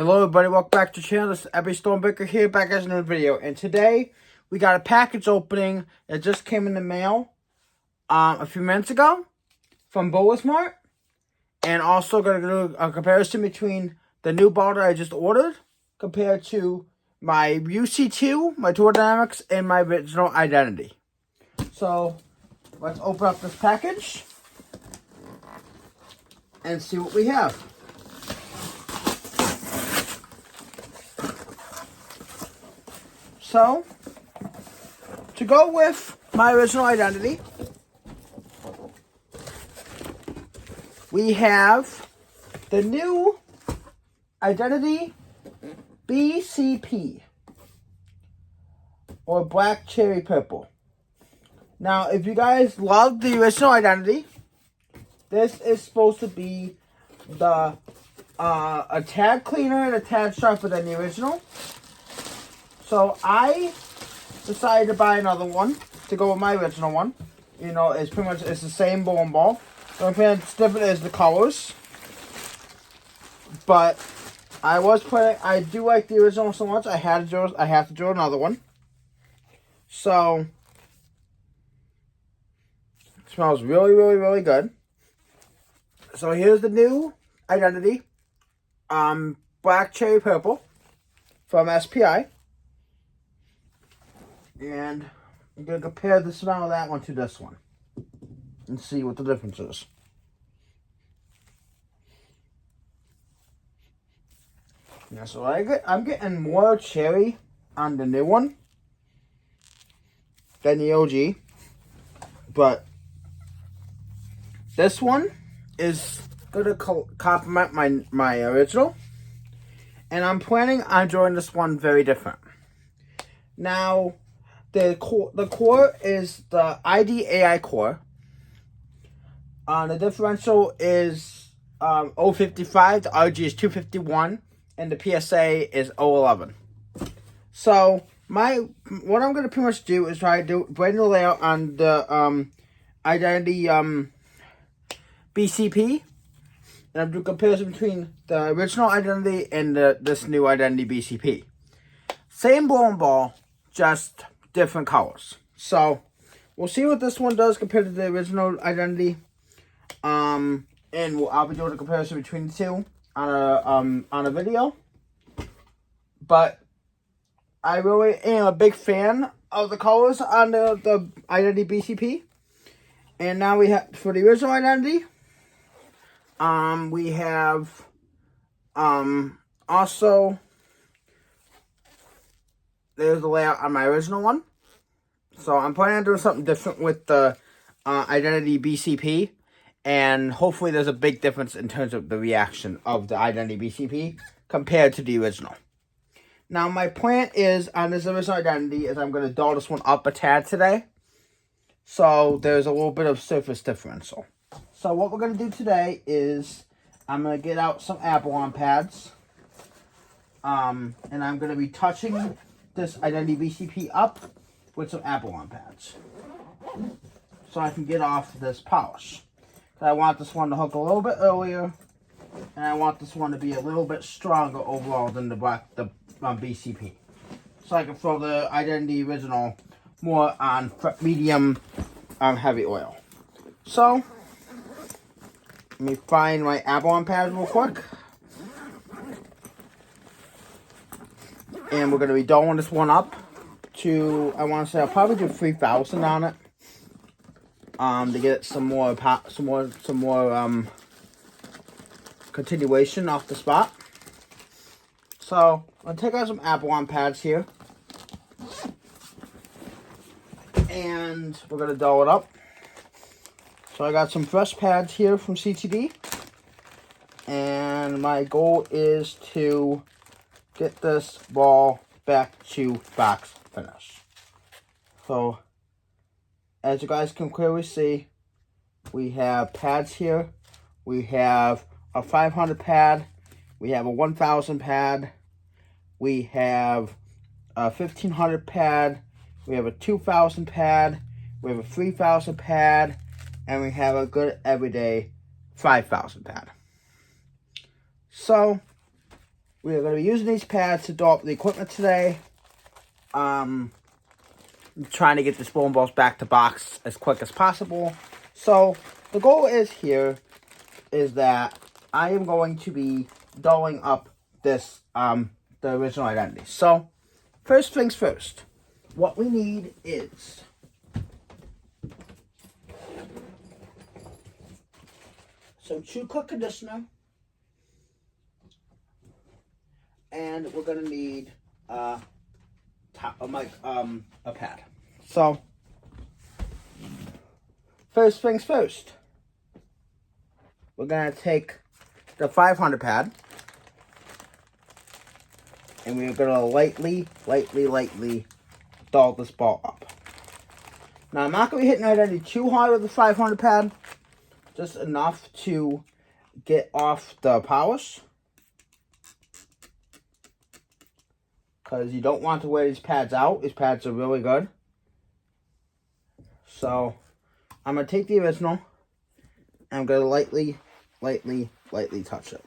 Hello everybody, welcome back to the channel. This is Abby Stormbreaker here, back as another video. And today, we got a package opening that just came in the mail a few minutes ago from BoaSmart. And also going to do a comparison between the new ball that I just ordered compared to my UC2, my Tour Dynamics, and my original Identity. So, let's open up this package and see what we have. So, to go with my original Identity, we have the new Identity BCP, or Black Cherry Purple. Now, if you guys love the original Identity, this is supposed to be the a tad cleaner and a tad sharper than the original. So I decided to buy another one to go with my original one. You know, it's pretty much the same bowling ball. The only thing that's different is the colors. But I do like the original so much. I have to do another one. So it smells really, really, really good. So here's the new Identity, Black Cherry Purple from SPI. And I'm going to compare the smell of that one to this one and see what the difference is. Yeah, so I'm getting more cherry on the new one than the OG. But this one is going to complement my original. And I'm planning on doing this one very different. Now, the core is the ID.ai core. The differential is 055, the RG is 251, and the PSA is 011. So what I'm gonna pretty much do is try to do brand new layout on the Identity BCP, and I'm doing comparison between the original Identity and this new Identity BCP. Same bowling ball, just different colors. So we'll see what this one does compared to the original Identity. And I'll be doing a comparison between the two on a video. But I really am a big fan of the colors on the Identity BCP. And now we have, for the original Identity, we have also, there's the layout on my original one. So I'm planning on doing something different with the Identity BCP. And hopefully there's a big difference in terms of the reaction of the Identity BCP compared to the original. Now my plan is, on this original Identity, is I'm going to doll this one up a tad today. So there's a little bit of surface differential. So what we're going to do today is, I'm going to get out some Abalone pads. And I'm going to be touching this Identity BCP up with some Abalone pads, so I can get off this polish. I want this one to hook a little bit earlier, and I want this one to be a little bit stronger overall than the BCP. So I can throw the Identity original more on medium heavy oil. So let me find my Abalone pads real quick. And we're going to be doling this one up to, I want to say, I'll probably do 3,000 on it. To get some more continuation off the spot. So I'll take out some Abalone pads here. And we're going to doll it up. So I got some fresh pads here from CTD. And my goal is to get this ball back to box finish. So, as you guys can clearly see, we have pads here. We have a 500 pad. We have a 1,000 pad. We have a 1,500 pad. We have a 2,000 pad. We have a 3,000 pad. And we have a good everyday 5,000 pad. So, We are going to be using these pads to doll up the equipment today. I'm trying to get the bowling balls back to box as quick as possible. So the goal is that I am going to be dolling up this the original identity. So first things first, what we need is some True Cook conditioner, and we're gonna need a pad. So first things first, we're gonna take the 500 pad, and we're gonna lightly doll this ball up. Now I'm not gonna be hitting identity too hard with the 500 pad, just enough to get off the polish, because you don't want to wear these pads out. These pads are really good. So I'm going to take the original, and I'm going to lightly touch it.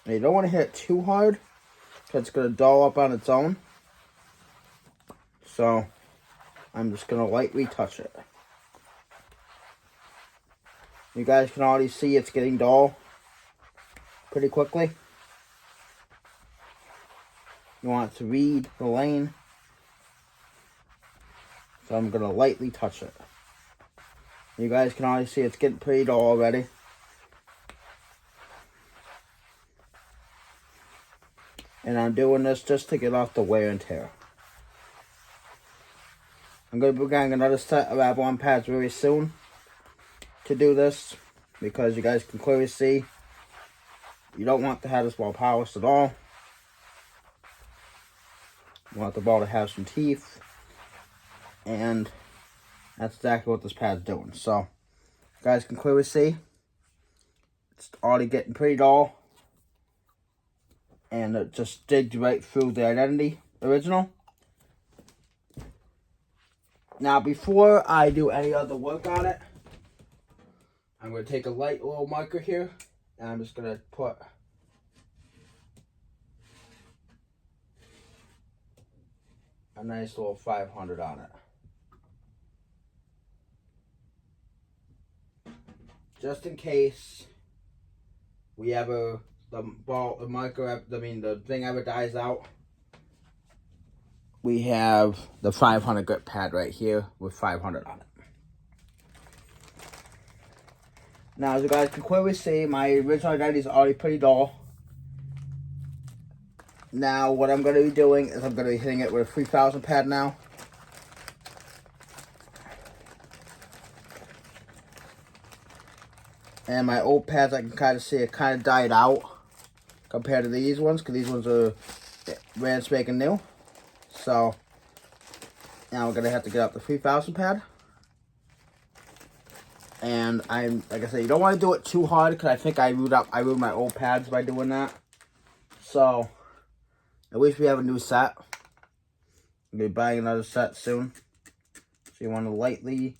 Now you don't want to hit it too hard, because it's going to dull up on its own. So I'm just going to lightly touch it. You guys can already see it's getting dull pretty quickly. You want it to read the lane. So I'm going to lightly touch it. You guys can already see it's getting pretty dull already. And I'm doing this just to get off the wear and tear. I'm going to be getting another set of Avalon pads very soon to do this, because you guys can clearly see you don't want to have this ball polished at all. You want the ball to have some teeth, and that's exactly what this pad's doing. So you guys can clearly see it's already getting pretty dull, and it just digged right through the identity original. Now before I do any other work on it, I'm going to take a light little marker here, and I'm just going to put a nice little 500 on it. Just in case the thing ever dies out, we have the 500 grip pad right here with 500 on it. Now, as you guys can clearly see, my original identity is already pretty dull. Now, what I'm going to be doing is I'm going to be hitting it with a 3000 pad now. And my old pads, I can kind of see it kind of died out compared to these ones, because these ones are brand spanking new. So, now we're going to have to get out the 3000 pad. And like I said, you don't want to do it too hard, because I think I ruined my old pads by doing that. So at least we have a new set. I'm going to be buying another set soon. So you want to lightly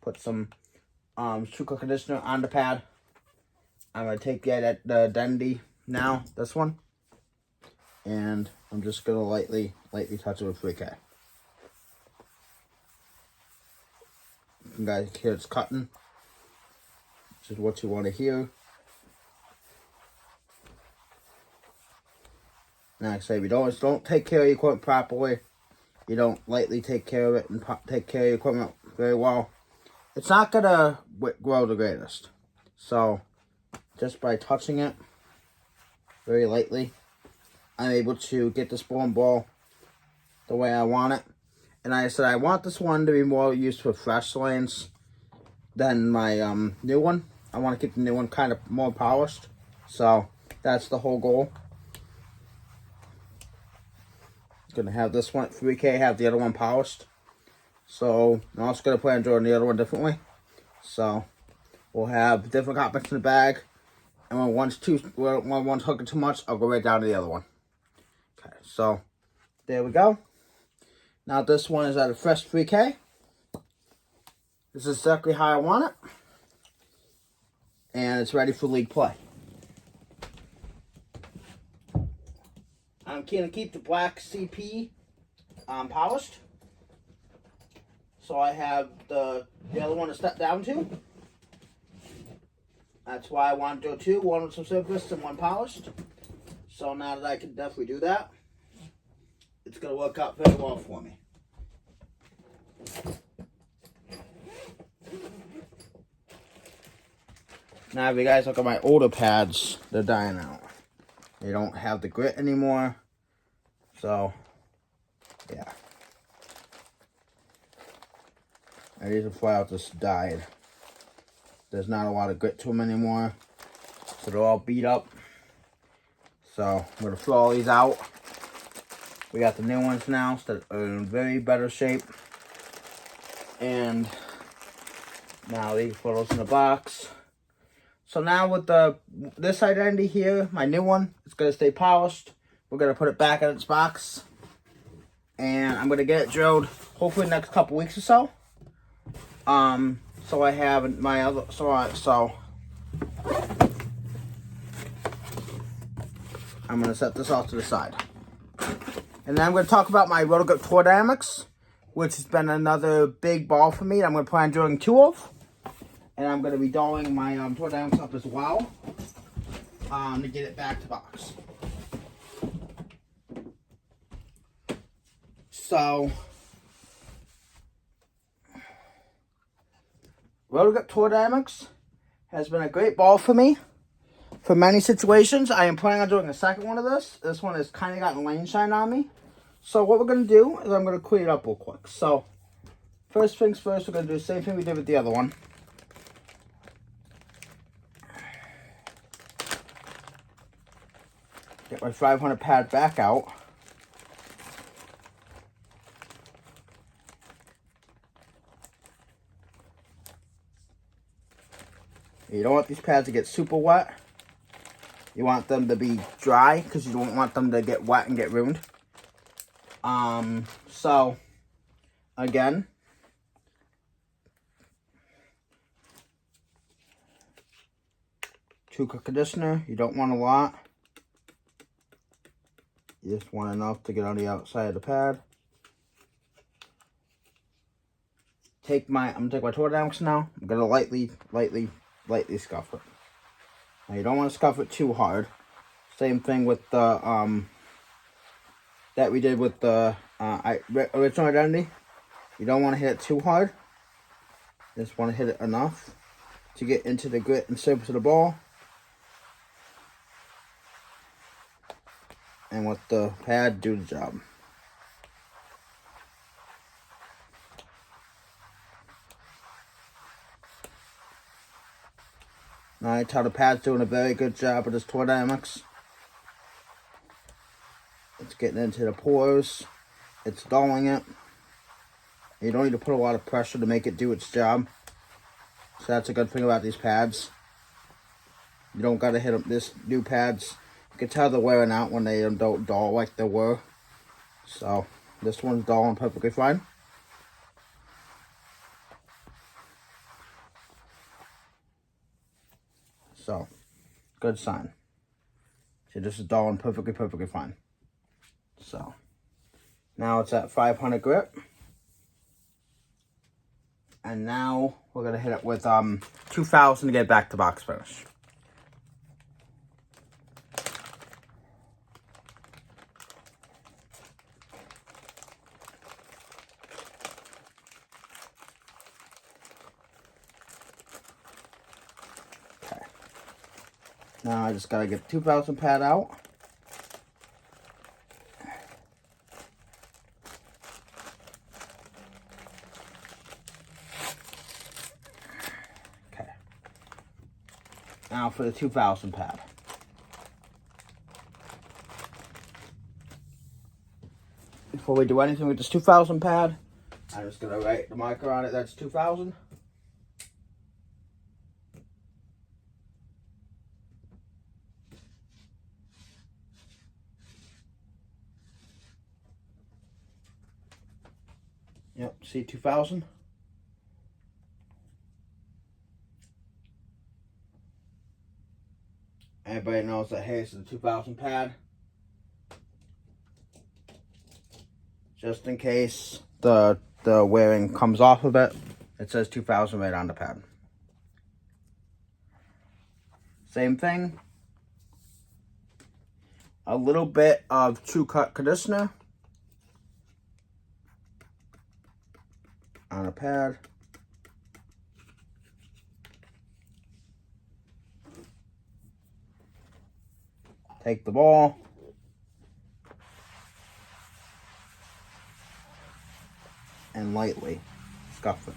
put some True Cook conditioner on the pad. I'm going to take the identity now, this one. And I'm just going to lightly touch it with 3K. You guys hear it's cutting. This is what you want to hear. Now, like I say, if you don't take care of your equipment properly, you don't lightly take care of it and take care of your equipment very well, it's not going to grow the greatest. So, just by touching it very lightly, I'm able to get this bowling ball the way I want it. And like I said, I want this one to be more used for fresh lanes than my new one. I want to keep the new one kind of more polished. So that's the whole goal. Going to have this one at 3K, have the other one polished. So I'm also going to plan on doing the other one differently. So we'll have different compartments in the bag. And when one's hooking too much, I'll go right down to the other one. Okay, so there we go. Now this one is at a fresh 3K. This is exactly how I want it. And it's ready for league play. I'm going to keep the black CP polished. So I have the other one to step down to. That's why I want to do two, one with some surface and one polished. So now that I can definitely do that, it's going to work out very well for me. Now if you guys look at my older pads, they're dying out. They don't have the grit anymore. So, yeah. And these are flat out just died. There's not a lot of grit to them anymore. So they're all beat up. So I'm going to throw all these out. We got the new ones now that are in very better shape. And now these photos in the box. So now with this identity here, my new one, it's going to stay polished. We're going to put it back in its box. And I'm going to get it drilled hopefully the next couple weeks or so. So I have my other, so I'm going to set this off to the side. And then I'm going to talk about my Rotogrip Tour Dynamics, which has been another big ball for me. I'm going to plan on drilling 2 of. And I'm going to be doling my Tour Dynamics up as well to get it back to box. So, Rotogrip Tour Dynamics has been a great ball for me for many situations. I am planning on doing a second one of this. This one has kind of gotten lane shine on me. So what we're going to do is I'm going to clean it up real quick. So first things first, we're going to do the same thing we did with the other one. Get my 500 pad back out. You don't want these pads to get super wet. You want them to be dry because you don't want them to get wet and get ruined. So, again, two cup conditioner. You don't want a lot. You just want enough to get on the outside of the pad. I'm gonna take my Tour Dynamics now. I'm gonna lightly scuff it. Now you don't want to scuff it too hard. Same thing with the that we did with the original identity. You don't want to hit it too hard. You just want to hit it enough to get into the grit and surface of the ball. And with the pad, do the job. Alright, how the pad's doing a very good job with this Tour Dynamics. It's getting into the pores. It's dulling it. You don't need to put a lot of pressure to make it do its job. So that's a good thing about these pads. You don't gotta hit them. This new pads, you can tell they're wearing out when they don't dull like they were. So this one's dulling perfectly fine. So, good sign. So this is dulling perfectly fine. So, now it's at 500 grip. And now we're going to hit it with 2000 to get back to box finish. Okay. Now I just got to get the 2000 pad out. Now for the 2000 pad. Before we do anything with this 2000 pad, I'm just going to write the marker on it. That's 2000. Yep, see 2000. Everybody knows that, hey, this is a 2000 pad. just in case the wearing comes off of it. It says 2000 right on the pad. Same thing. A little bit of True Cut conditioner on a pad. Take the ball. And lightly scuff it.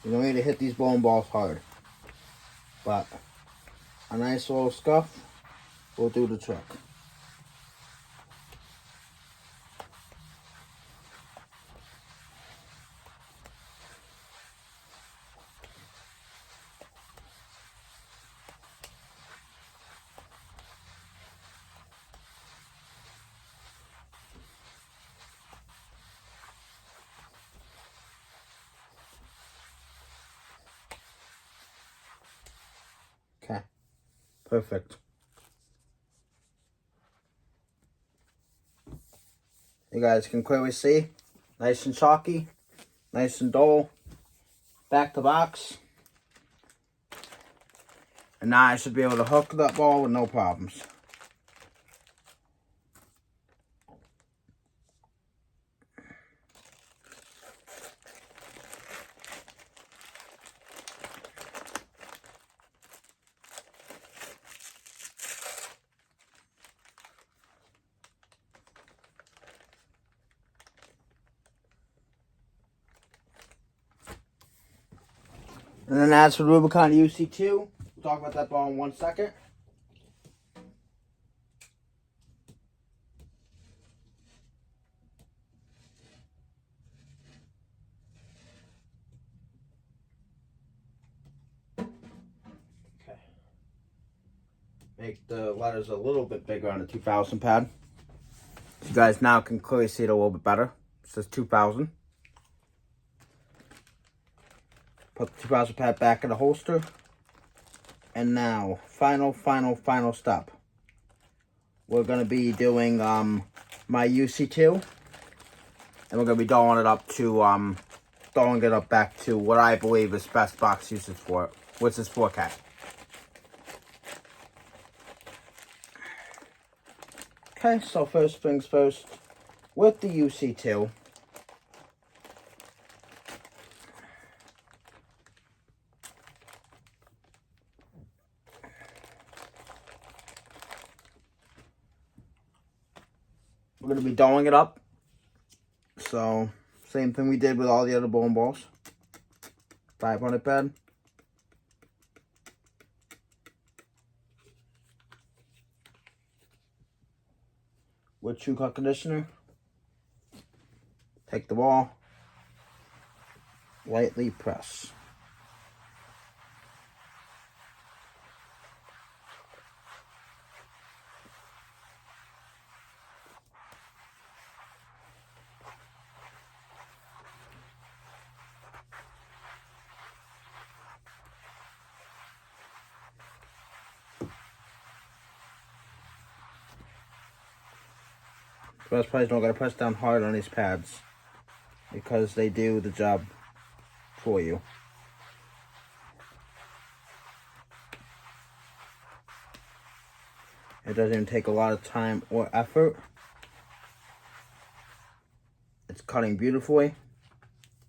You don't need to hit these bowling balls hard, but a nice little scuff will do the trick. Okay, perfect. You guys can clearly see, nice and chalky, nice and dull, back to box. And now I should be able to hook that ball with no problems. And then as for Rubicon UC2, we'll talk about that ball in 1 second. Okay. Make the letters a little bit bigger on the 2000 pad. So you guys now can clearly see it a little bit better. It says 2000. Put the 2000 pad back in the holster. And now, final step. We're going to be doing my UC2. And we're going to be doling it up to, back to what I believe is best box usage for it, which is 4K. Okay, so first things first, with the UC2, we're going to be doling it up. So, same thing we did with all the other bowling balls. 500 pad. With True Cut conditioner. Take the ball. Lightly press. Best part is don't gotta press down hard on these pads because they do the job for you. It doesn't even take a lot of time or effort. It's cutting beautifully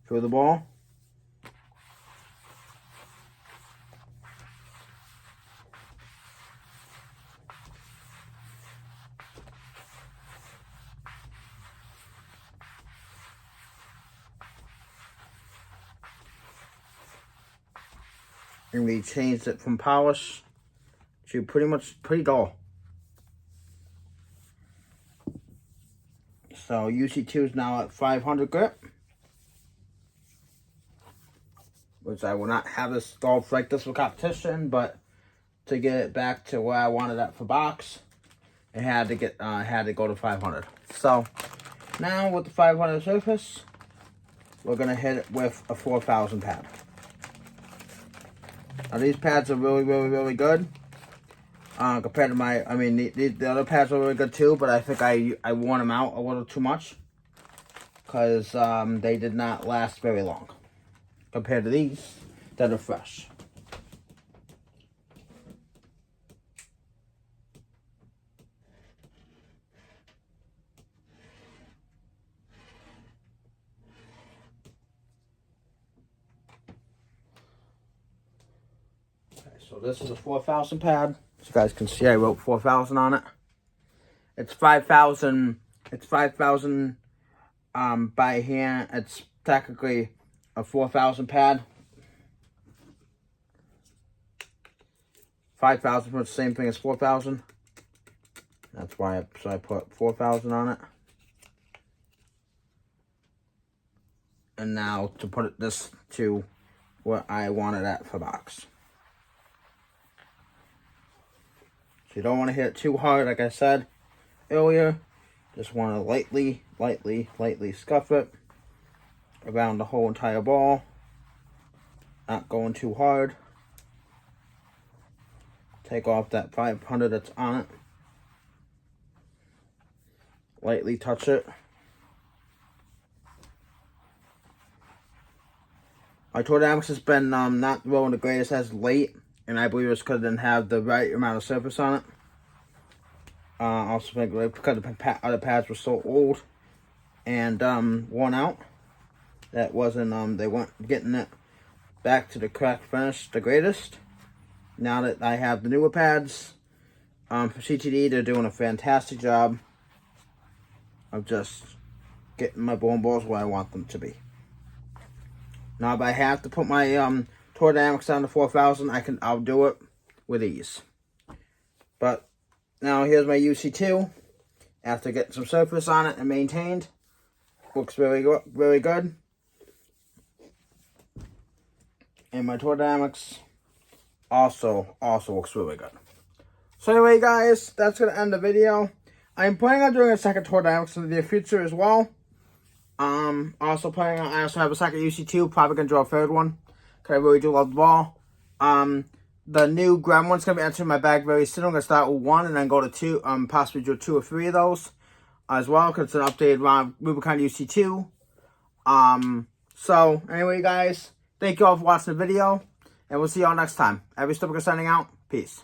through the ball. And we changed it from polish to pretty dull. So UC2 is now at 500 grit, which I will not have this golf like this for competition, but to get it back to where I wanted it for box, it had to go to 500. So now with the 500 surface, we're gonna hit it with a 4000 pad. Now these pads are really good. Compared to my, I mean, the other pads are really good too, but I think I worn them out a little too much. Because they did not last very long. Compared to these that are fresh. So this is a 4,000 pad. As you guys can see, I wrote 4,000 on it. It's 5,000. It's 5,000 by hand. It's technically a 4,000 pad. 5,000 for the same thing as 4,000. That's why I put 4,000 on it. And now to put this to what I wanted at for box. You don't want to hit it too hard, like I said earlier. Just want to lightly scuff it around the whole entire ball. Not going too hard. Take off that 500 that's on it. Lightly touch it. My Tour Dynamics has been not rolling the greatest as late. And I believe it's because it didn't have the right amount of surface on it. Also because the other pads were so old and worn out. That wasn't, they weren't getting it back to the correct finish the greatest. Now that I have the newer pads for CTD, they're doing a fantastic job of just getting my bowling balls where I want them to be. Now if I have to put my Tour Dynamics down to 4,000, I'll do it with ease. But now here's my UC2. After getting some surface on it and maintained, looks really good. And my Tour Dynamics also looks really good. So anyway, guys, that's gonna end the video. I'm planning on doing a second Tour Dynamics in the near future as well. I also have a second UC2. Probably gonna draw a third one. Cause I really do love the ball. The new Gremlin's gonna be entering my bag very soon. I'm gonna start with one and then go to two. Possibly do 2 or 3 of those as well, cause it's an updated Rubicon UC2. So anyway, guys, thank you all for watching the video, and we'll see y'all next time. Every Stupid signing out. Peace.